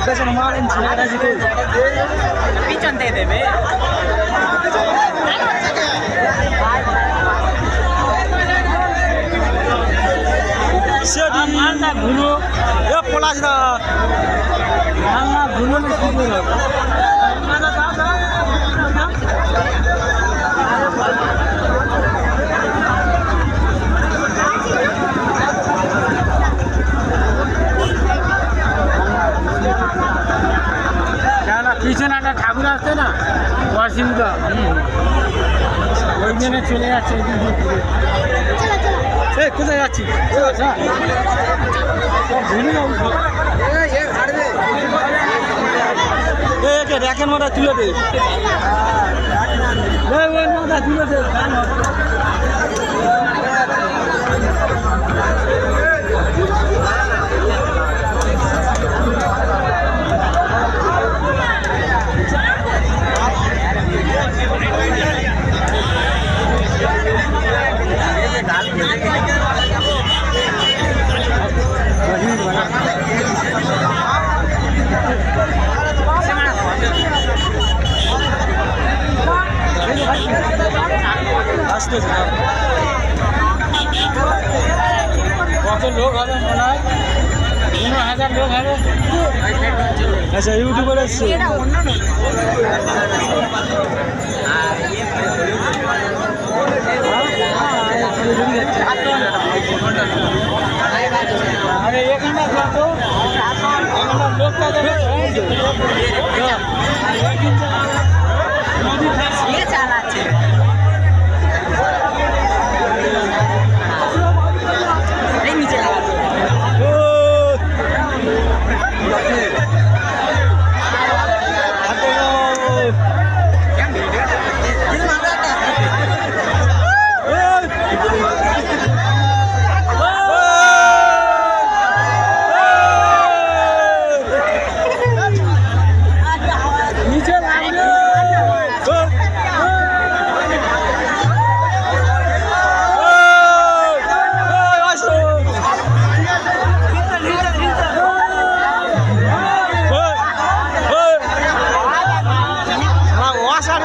পেছনে মারেন পিছন দিয়ে দেবে মালটা ঘুরো পলাশ দা মালটা ঘুরো পিছনে একটা ঠাকুর আসছে না অসুবিধা ওই জন্য চলে যাচ্ছে কোথায় যাচ্ছি র্যাকের মাথা তুলে দে মাথা তুলে দে কত লোক হবে মনে হয় 15,000 লোক হবে আচ্ছা ইউটিউবার এসছে আরে এখানে লোকটা চালাচ্ছে নিচে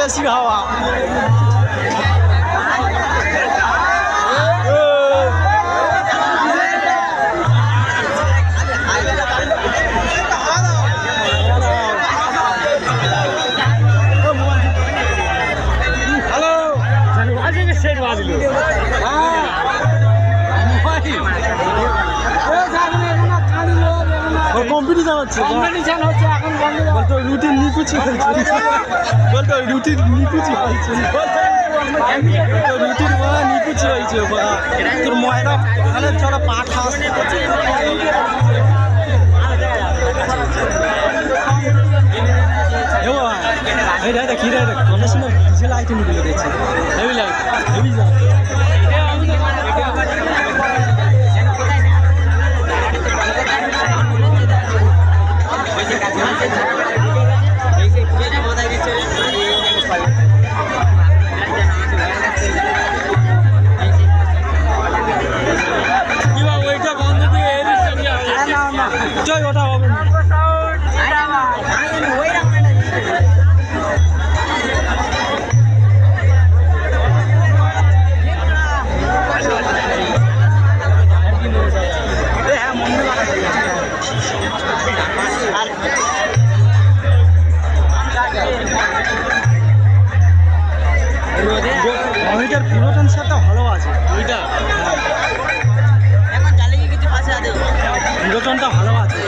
বেশি হাওয়া হ্যালো সেট বাজলো কম্পিটিশন হচ্ছে এখন বলতো রুটিন নিকুচি বলতো রুটিন নিকুচি হয়েছে রুটিন নিকুচি হয়েছে তোর ময়দা তাহলে চলো পাট খাস এই দাদা কি রে কন্ডিশনার ডিজেল আইটেমগুলো দেখছি হেভি লাইট হেভি যা ওইটা বন্ধ দিয়ে জয় ওটা হবে না ওইটার পুরোটান সাথে ভালো আছে ওইটা পুরোটনটা ভালো আছে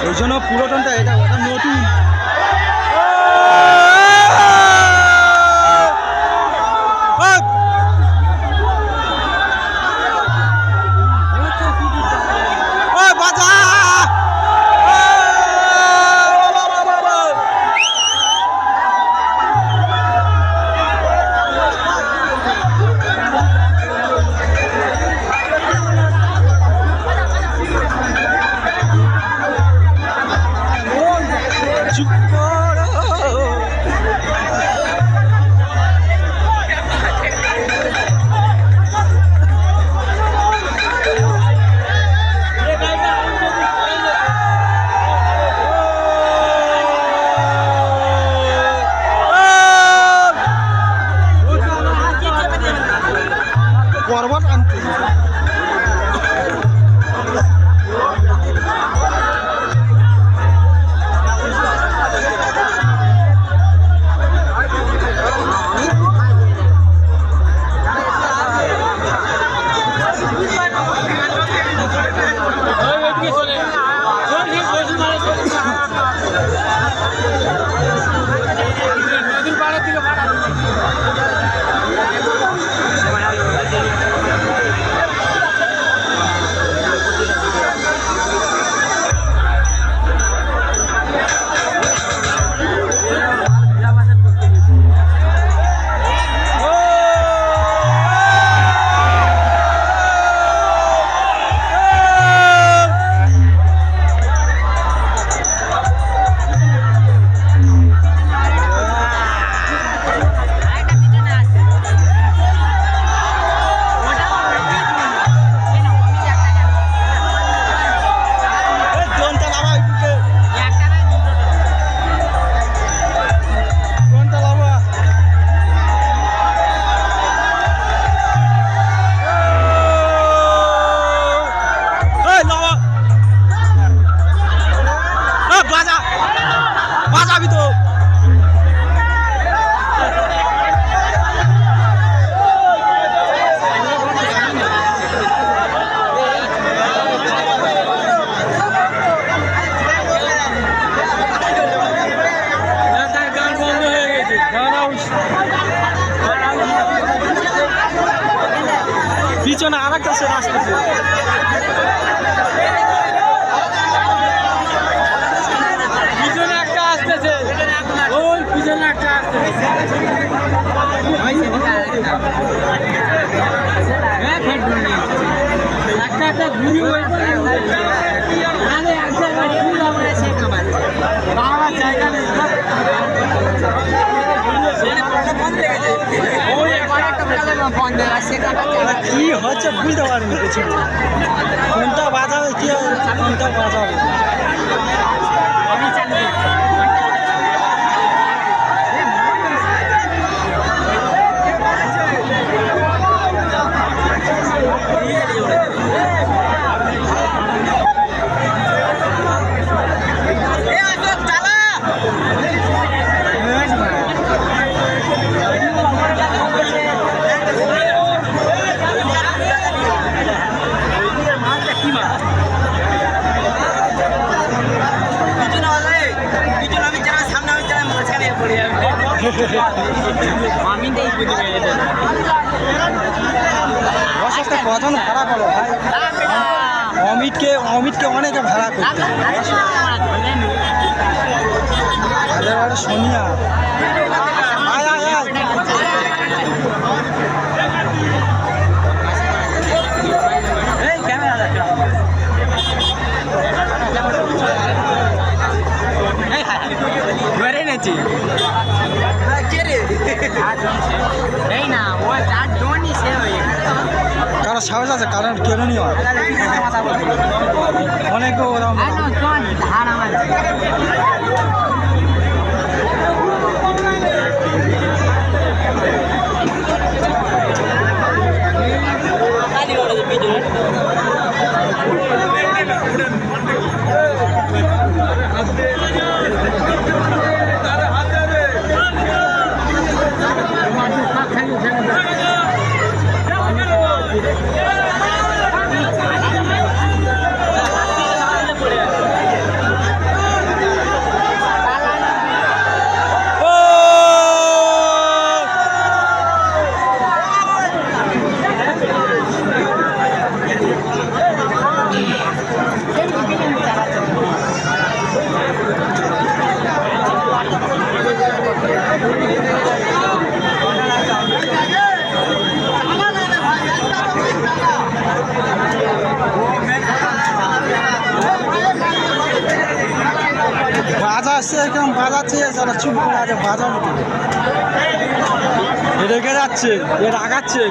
ওই জন্য পুরোটনটা এটা ওটা নতুন চুপ পর্বত আনতে বাজাবি তো পিছনে আর একটা সে আসতেছে পিছনে একটা আসতেছে ওই পিছনে একটা আসতেছে একটা ঘুরি ওই জায়গা নেই কি হচ্ছে বুঝতে পারিনি কিছু কোনটা বাজাবে কি কোনটা বাজাবে কজন ভাড়া করো ভাই অমিতকে অনেকে ভাড়া করতে সোনিয়া কারো সাহস আছে কারণ কেন নিও অনেকে ওরকম বাজাচ্ছে এরকম বাজাচ্ছে যারা চুপ করে আছে বাজানো রেগে যাচ্ছে এ রাগাচ্ছে